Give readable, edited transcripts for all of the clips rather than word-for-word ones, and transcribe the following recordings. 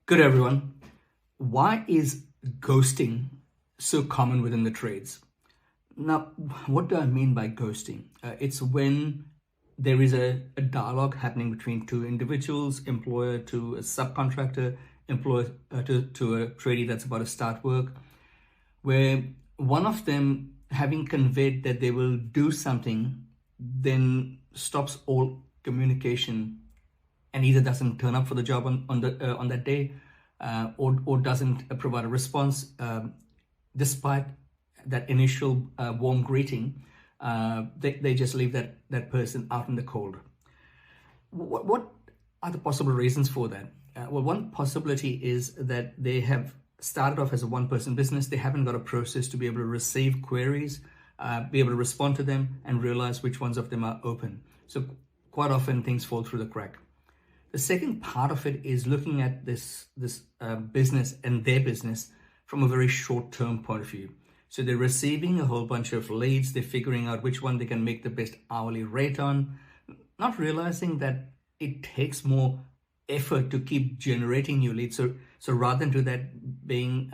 Good everyone. Why is ghosting so common within the trades? Now, what do I mean by ghosting? It's when there is a dialogue happening between two individuals, employer to a subcontractor, employer to a tradie that's about to start work, where one of them, having conveyed that they will do something, then stops all communication and either doesn't turn up for the job on that day, or doesn't provide a response despite that initial warm greeting. They just leave that person out in the cold. What are the possible reasons for that? Well, one possibility is that they have started off as a one-person business. They haven't got a process to be able to receive queries, be able to respond to them, and realize which ones of them are open. So quite often things fall through the crack. The second part of it is looking at this business and their business from a very short-term point of view. So they're receiving a whole bunch of leads. They're figuring out which one they can make the best hourly rate on, not realizing that it takes more effort to keep generating new leads. So rather than do that, being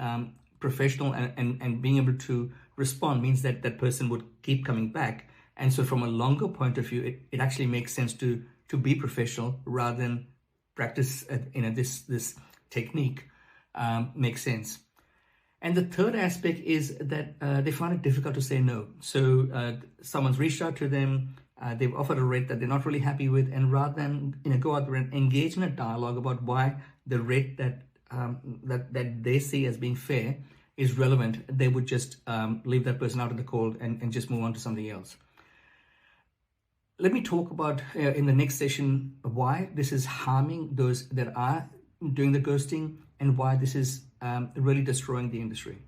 professional and being able to respond means that that person would keep coming back. And so from a longer point of view, it actually makes sense to be professional rather than practice this technique makes sense. And the third aspect is that they find it difficult to say no. So someone's reached out to them, they've offered a rate that they're not really happy with, and rather than go out there and engage in a dialogue about why the rate that they see as being fair is relevant, they would just leave that person out in the cold and just move on to something else. Let me talk about in the next session why this is harming those that are doing the ghosting and why this is really destroying the industry.